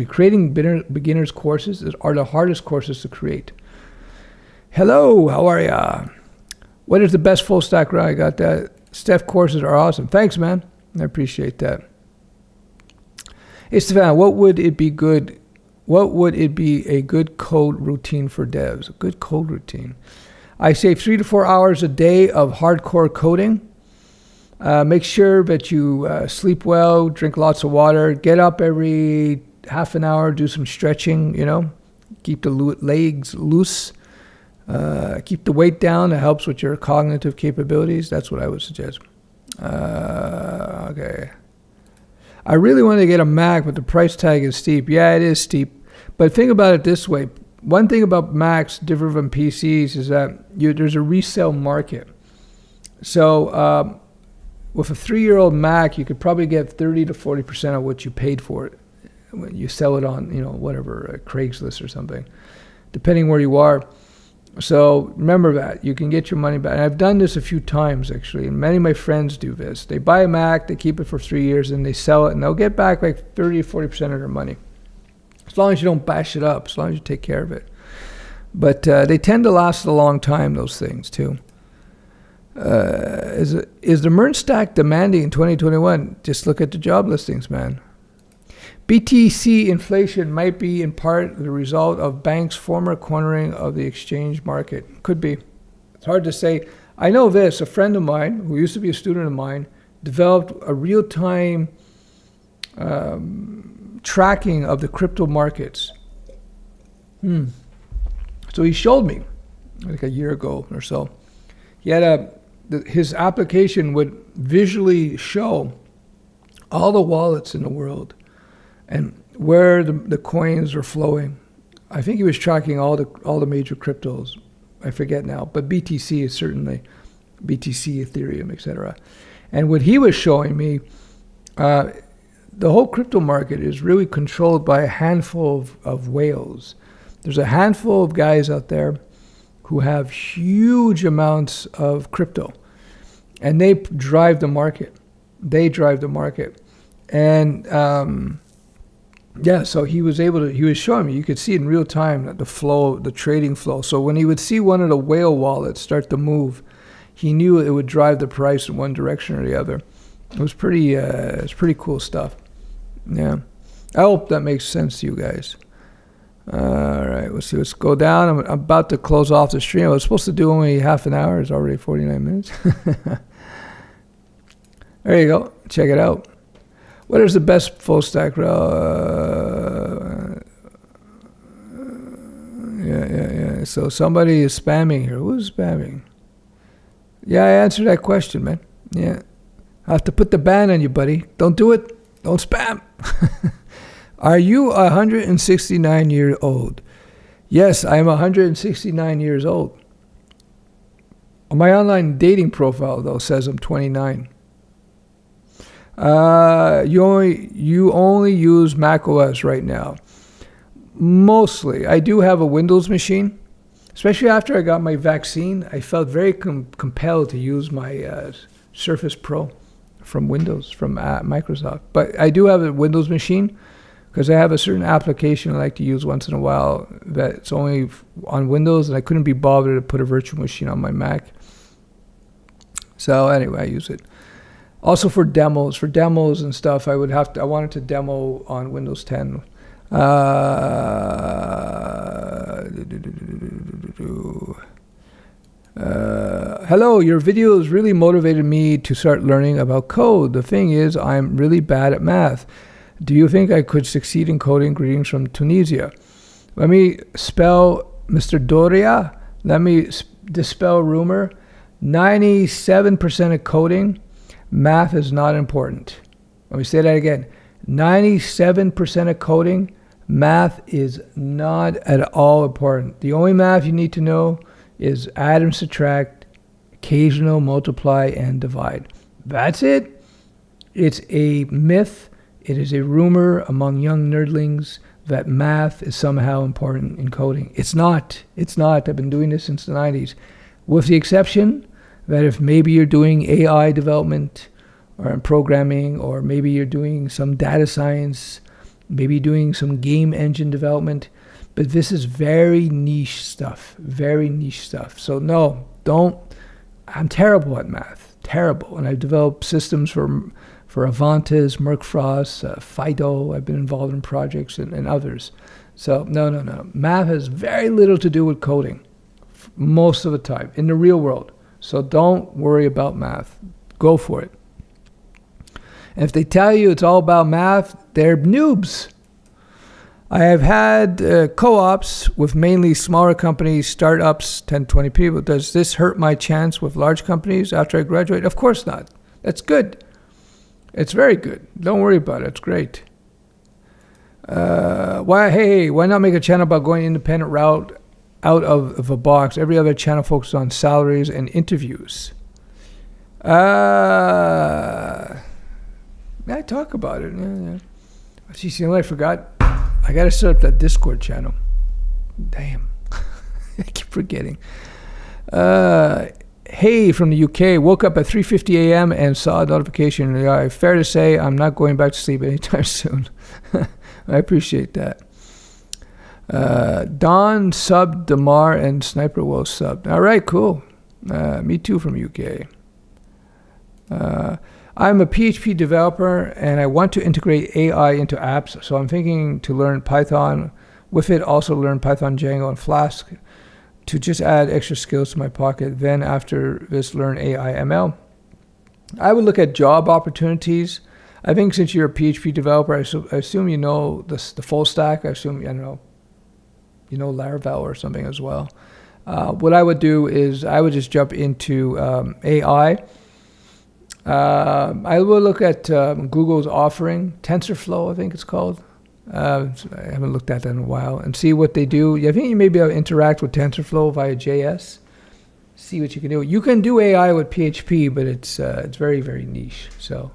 creating beginners courses are the hardest courses to create. Hello, how are ya? What is the best full stack route? I got that. Stef courses are awesome. Thanks, man. I appreciate that. Hey, Stefan, what would it be a good code routine for devs? A good code routine. I say 3 to 4 hours a day of hardcore coding. Make sure that you sleep well, drink lots of water, get up every half an hour, do some stretching, keep the legs loose, keep the weight down. It helps with your cognitive capabilities. That's what I would suggest. Okay. I really want to get a Mac, but the price tag is steep. Yeah, it is steep. But think about it this way. One thing about Macs different from PCs is that there's a resale market. So with a 3-year-old Mac, you could probably get 30 to 40% of what you paid for it when you sell it on, whatever, Craigslist or something, depending where you are. So remember that. You can get your money back. And I've done this a few times, actually, and many of my friends do this. They buy a Mac, they keep it for 3 years, and they sell it, and they'll get back like 30 to 40% of their money. As long as you don't bash it up, as long as you take care of it. But they tend to last a long time, those things, too. Is the MERN stack demanding in 2021? Just look at the job listings, man. BTC inflation might be in part the result of banks' former cornering of the exchange market. Could be. It's hard to say. I know this. A friend of mine, who used to be a student of mine, developed a real-time tracking of the crypto markets. So he showed me, like a year ago or so. He had his application would visually show all the wallets in the world and where the coins are flowing. I think he was tracking all the major cryptos. I forget now, but BTC is certainly BTC, Ethereum, etc. And what he was showing me, the whole crypto market is really controlled by a handful of whales. There's a handful of guys out there who have huge amounts of crypto, and they drive the market. And so he was showing me, you could see in real time that the trading flow. So when he would see one of the whale wallets start to move, he knew it would drive the price in one direction or the other. It was pretty cool stuff. Yeah. I hope that makes sense to you guys. All right, let's go down. I'm about to close off the stream. I was supposed to do only half an hour. It's already 49 minutes. There you go. Check it out. What is the best full stack route? Yeah. So somebody is spamming here. Who's spamming? Yeah, I answered that question, man. Yeah. I have to put the ban on you, buddy. Don't do it. Don't spam. Are you 169 years old? Yes, I am 169 years old. My online dating profile, though, says I'm 29. You only use Mac OS right now. Mostly. I do have a Windows machine. Especially after I got my vaccine, I felt very compelled to use my Surface Pro from Windows, from Microsoft. But I do have a Windows machine because I have a certain application I like to use once in a while that's only on Windows, and I couldn't be bothered to put a virtual machine on my Mac. So anyway, I use it. Also for demos and stuff, I wanted to demo on Windows 10. Hello, your videos really motivated me to start learning about code. The thing is, I'm really bad at math. Do you think I could succeed in coding? Greetings from Tunisia. Let me spell Mr. Doria. Let me dispel rumor. 97% of coding, math is not important. Let me say that again. 97% of coding, math is not at all important. The only math you need to know is add and subtract, occasional multiply and divide. That's it. It's a myth. It is a rumor among young nerdlings that math is somehow important in coding. It's not. It's not. I've been doing this since the 90s. With the exception that if maybe you're doing AI development or programming, or maybe you're doing some data science, maybe doing some game engine development, but this is very niche stuff, very niche stuff. So no, don't. I'm terrible at math, terrible. And I've developed systems for Avantis, Merck Frost, Fido. I've been involved in projects and others. So no. Math has very little to do with coding most of the time in the real world. So don't worry about math. Go for it. And if they tell you it's all about math, they're noobs. I have had co-ops with mainly smaller companies, startups, 10, 20 people. Does this hurt my chance with large companies after I graduate? Of course not. That's good. It's very good. Don't worry about it. It's great. Why not make a channel about going independent route out of a box? Every other channel focuses on salaries and interviews. I talk about it. Yeah. Geez, you know what I forgot? I got to set up that Discord channel. Damn. I keep forgetting. Hey, from the UK. Woke up at 3:50 a.m. and saw a notification. Fair to say, I'm not going back to sleep anytime soon. I appreciate that. Don subbed, Damar, and Sniper Will subbed. All right, cool. Me too from UK. I'm a PHP developer and I want to integrate AI into apps, so I'm thinking to learn Python. With it, also learn Python, Django, and Flask to just add extra skills to my pocket. Then after this, learn AI ML. I would look at job opportunities. I think since you're a PHP developer, I assume you know the full stack. I assume, you know Laravel or something as well. What I would do is I would just jump into AI. I will look at Google's offering, TensorFlow, I think it's called. I haven't looked at that in a while, and see what they do. I think you may be able to interact with TensorFlow via JS. See what you can do. You can do AI with PHP, but it's very, very niche. So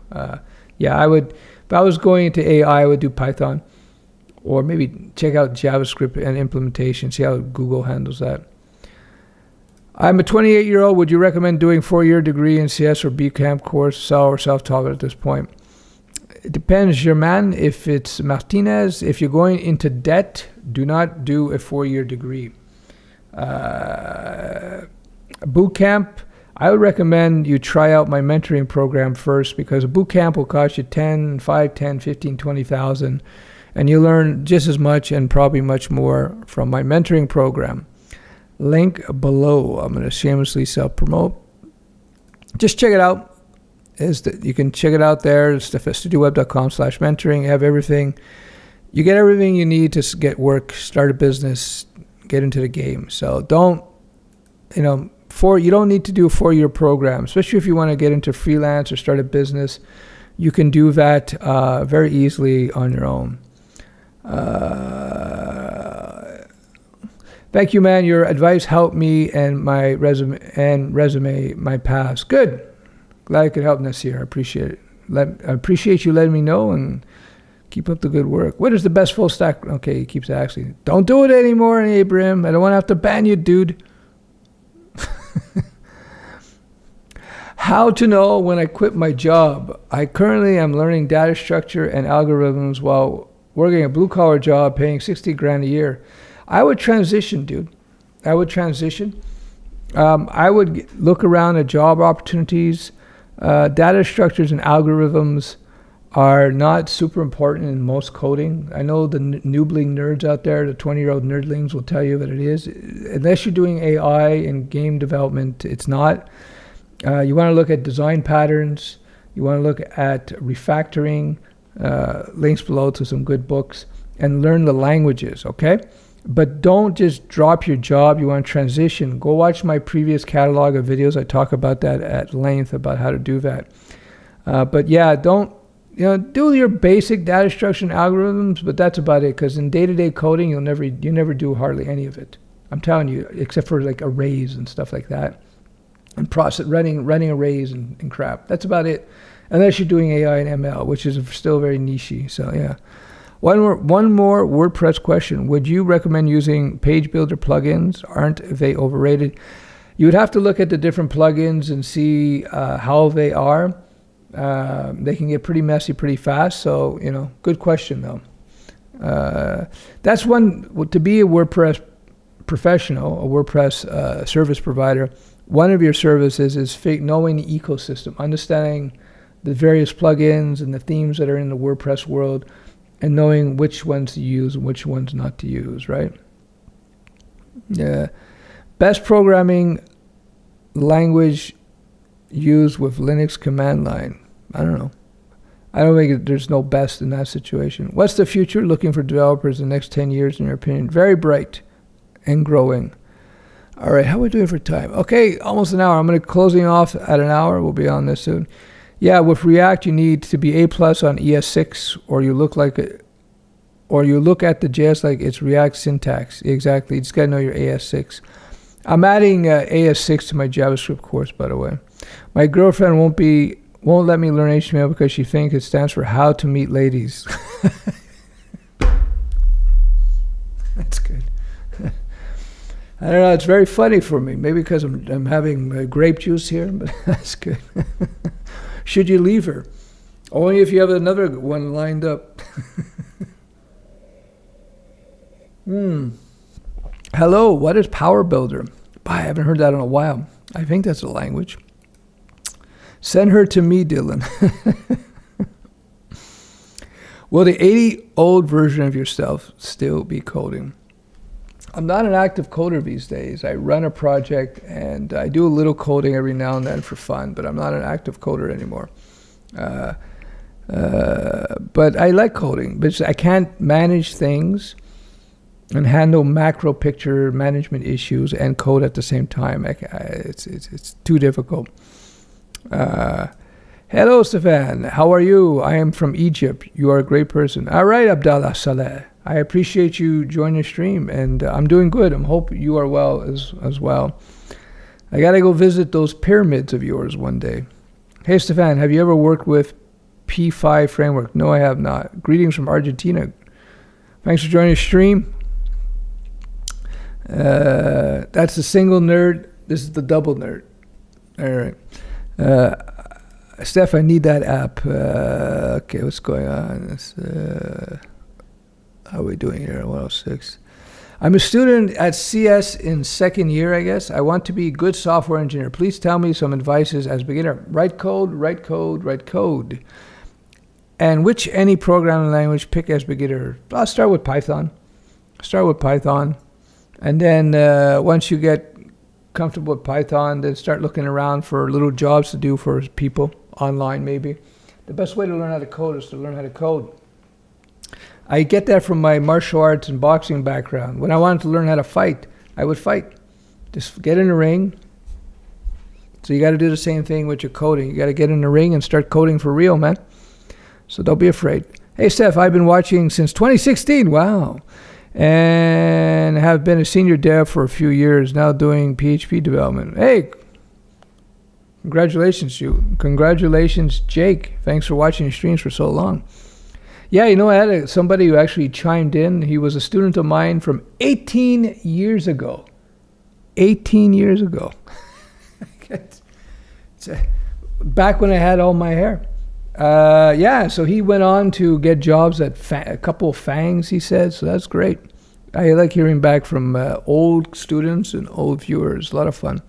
yeah, I would. If I was going into AI, I would do Python, or maybe check out JavaScript and implementation. See how Google handles that. I'm a 28-year-old. Would you recommend doing 4-year degree in CS or B-Camp course, or self-taught at this point? It depends, your man. If it's Martinez, if you're going into debt, do not do a 4-year degree. Boot camp, I would recommend you try out my mentoring program first, because a boot camp will cost you 10, 5, 10, 15, 20,000, and you learn just as much and probably much more from my mentoring program. Link below. I'm going to shamelessly self-promote. Just check it out. You can check it out there. It's studioweb.com/mentoring. You have everything. You get everything you need to get work, start a business, get into the game. So you don't need to do a 4-year program, especially if you want to get into freelance or start a business. You can do that very easily on your own. Thank you, man. Your advice helped me and my resume my past. Good. Glad I could help this year. I appreciate it. I appreciate you letting me know, and keep up the good work. What is the best full stack? Okay, he keeps asking. Don't do it anymore, Abraham. I don't want to have to ban you, dude. How to know when I quit my job? I currently am learning data structure and algorithms while working a blue-collar job paying 60 grand a year. I would transition, dude. I would transition. I would look around at job opportunities. Data structures and algorithms are not super important in most coding. I know the noobling nerds out there, the 20-year-old nerdlings will tell you that it is. Unless you're doing AI and game development, it's not. You want to look at design patterns. You want to look at refactoring, links below to some good books, and learn the languages, okay? But don't just drop your job. You want to transition. Go watch my previous catalog of videos. I talk about that at length, about how to do that. But yeah, don't do your basic data structure and algorithms, but that's about it. Because in day-to-day coding, you never do hardly any of it. I'm telling you, except for like arrays and stuff like that, and running arrays and crap. That's about it. Unless you're doing AI and ML, which is still very niche-y. So yeah. One more WordPress question. Would you recommend using page builder plugins? Aren't they overrated? You would have to look at the different plugins and see how they are. They can get pretty messy pretty fast. So, good question though. That's one, to be a WordPress professional, a WordPress service provider, one of your services is knowing the ecosystem, understanding the various plugins and the themes that are in the WordPress world, and knowing which ones to use and which ones not to use, right? Yeah. Best programming language used with Linux command line. I don't know. I don't think there's no best in that situation. What's the future looking for developers in the next 10 years, in your opinion? Very bright and growing. All right, how are we doing for time? Okay, almost an hour. I'm going to closing off at an hour. We'll be on this soon. Yeah, with React, you need to be A+ on ES6, or you look at the JS like it's React syntax. Exactly. You just got to know your AS6. I'm adding AS6 to my JavaScript course, by the way. My girlfriend won't let me learn HTML because she thinks it stands for How to Meet Ladies. That's good. I don't know. It's very funny for me. Maybe because I'm having grape juice here, but that's good. Should you leave her? Only if you have another one lined up. Hello, what is Power Builder? I haven't heard that in a while. I think that's a language. Send her to me, Dylan. Will the 80-old version of yourself still be coding? I'm not an active coder these days. I run a project and I do a little coding every now and then for fun, but I'm not an active coder anymore. But I like coding, but I can't manage things and handle macro picture management issues and code at the same time. It's too difficult. Hello, Stefan. How are you? I am from Egypt. You are a great person. All right, Abdallah Saleh. I appreciate you joining the stream, and I'm doing good. I hope you are well as well. I got to go visit those pyramids of yours one day. Hey, Stefan, have you ever worked with P5 framework? No, I have not. Greetings from Argentina. Thanks for joining the stream. That's the single nerd. This is the double nerd. All right. Steph, I need that app. Okay, what's going on? How are we doing here? 106. I'm a student at CS in second year, I guess. I want to be a good software engineer. Please tell me some advices as a beginner. Write code. And which any programming language pick as beginner? I'll start with Python. And then once you get comfortable with Python, then start looking around for little jobs to do for people online maybe. The best way to learn how to code is to learn how to code. I get that from my martial arts and boxing background. When I wanted to learn how to fight, I would fight. Just get in the ring. So you got to do the same thing with your coding. You got to get in the ring and start coding for real, man. So don't be afraid. Hey, Steph, I've been watching since 2016. Wow. And have been a senior dev for a few years, now doing PHP development. Hey, congratulations, you. Congratulations, Jake. Thanks for watching the streams for so long. Yeah, I had somebody who actually chimed in. He was a student of mine from 18 years ago. 18 years ago. Back when I had all my hair. Yeah, so he went on to get jobs at a couple of FANGs, he said, so that's great. I like hearing back from old students and old viewers. A lot of fun.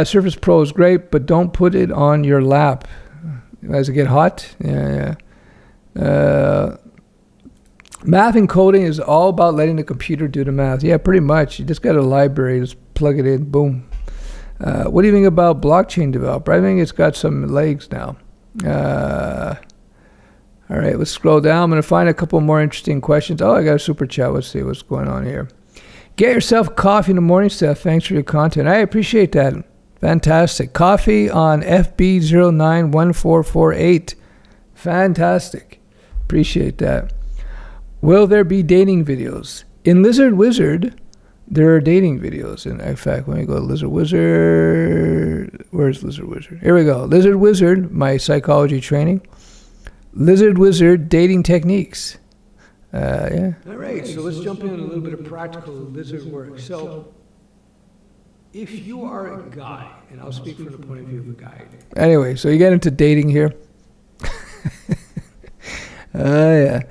Surface Pro is great, but don't put it on your lap. As it get hot? Yeah. Math and coding is all about letting the computer do the math. Yeah, pretty much. You just got a library, just plug it in, boom. What do you think about blockchain developer? I think it's got some legs now. All right, let's scroll down. I'm going to find a couple more interesting questions. Oh, I got a super chat. Let's see what's going on here. Get yourself coffee in the morning, Steph. Thanks for your content. I appreciate that. Fantastic. Coffee on FB091448. Fantastic. Appreciate that. Will there be dating videos? In Lizard Wizard, there are dating videos. And in fact, let me go to Lizard Wizard. Where's Lizard Wizard? Here we go. Lizard Wizard, my psychology training. Lizard Wizard dating techniques. Yeah. All right, so let's jump in a little bit of practical lizard work. So, if you are a guy, and I'll speak from the point of view of a guy. Anyway, so you get into dating here. Yeah.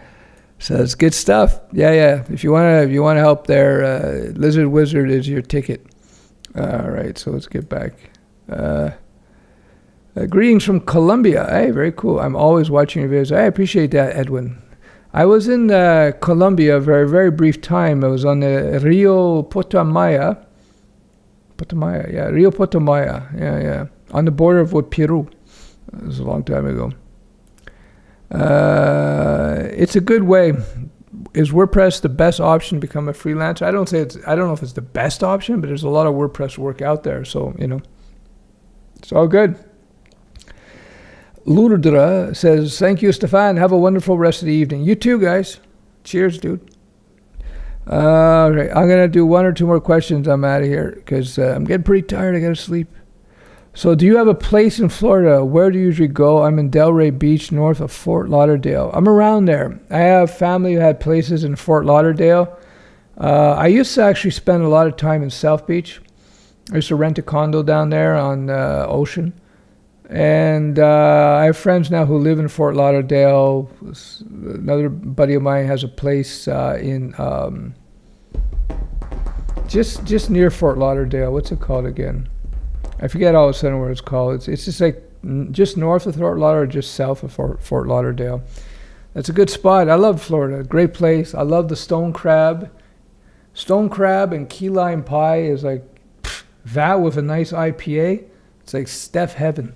So it's good stuff. Yeah. If you wanna help there, Lizard Wizard is your ticket. All right, so let's get back. Greetings from Colombia. Hey, very cool. I'm always watching your videos. I appreciate that, Edwin. I was in Colombia a very, very brief time. I was on the Rio Putumayo. Rio Putumayo. Yeah. On the border with Peru. It was a long time ago. It's a good way. Is WordPress the best option to become a freelancer? I don't know if it's the best option, but there's a lot of WordPress work out there. So, it's all good. Ludra says, thank you, Stefan. Have a wonderful rest of the evening. You too, guys. Cheers, dude. All right. I'm going to do one or two more questions. I'm out of here because I'm getting pretty tired. I got to sleep. So do you have a place in Florida? Where do you usually go? I'm in Delray Beach, north of Fort Lauderdale. I'm around there. I have family who had places in Fort Lauderdale. I used to actually spend a lot of time in South Beach. I used to rent a condo down there on Ocean. And I have friends now who live in Fort Lauderdale. Another buddy of mine has a place in just near Fort Lauderdale. What's it called again? I forget all of a sudden what it's called. It's just like just north of Fort Lauderdale, just south of Fort Lauderdale. That's a good spot. I love Florida. Great place. I love the stone crab. Stone crab and key lime pie is like that with a nice IPA. It's like Stef heaven.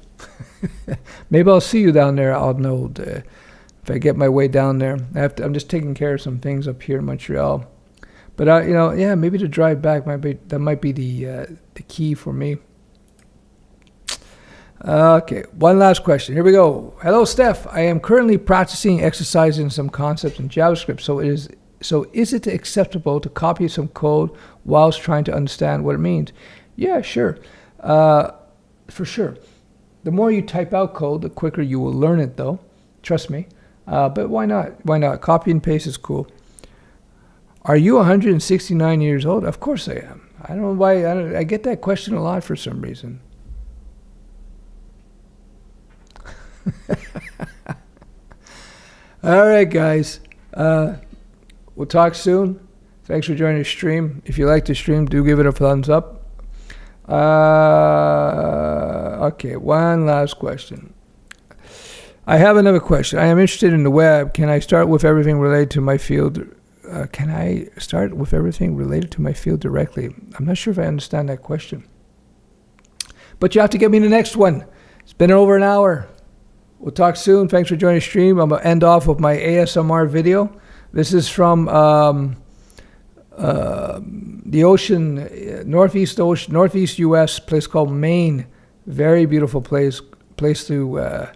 Maybe I'll see you down there. I'll know if I get my way down there. I'm just taking care of some things up here in Montreal. But maybe to drive back that might be the key for me. Okay, one last question. Here we go. Hello, Steph. I am currently practicing exercising some concepts in JavaScript. So is it acceptable to copy some code whilst trying to understand what it means? Yeah, sure. For sure. The more you type out code, the quicker you will learn it, though. Trust me. But why not? Why not? Copy and paste is cool. Are you 169 years old? Of course I am. I don't know why. I get that question a lot for some reason. All right, guys. We'll talk soon. Thanks for joining the stream. If you like the stream, do give it a thumbs up. Okay, one last question. I have another question. I am interested in the web. Can I start with everything related to my field? Directly? I'm not sure if I understand that question. But you have to get me the next one. It's been over an hour. We'll talk soon. Thanks for joining the stream. I'm going to end off with my ASMR video. This is from the ocean, northeast US, place called Maine. Very beautiful place to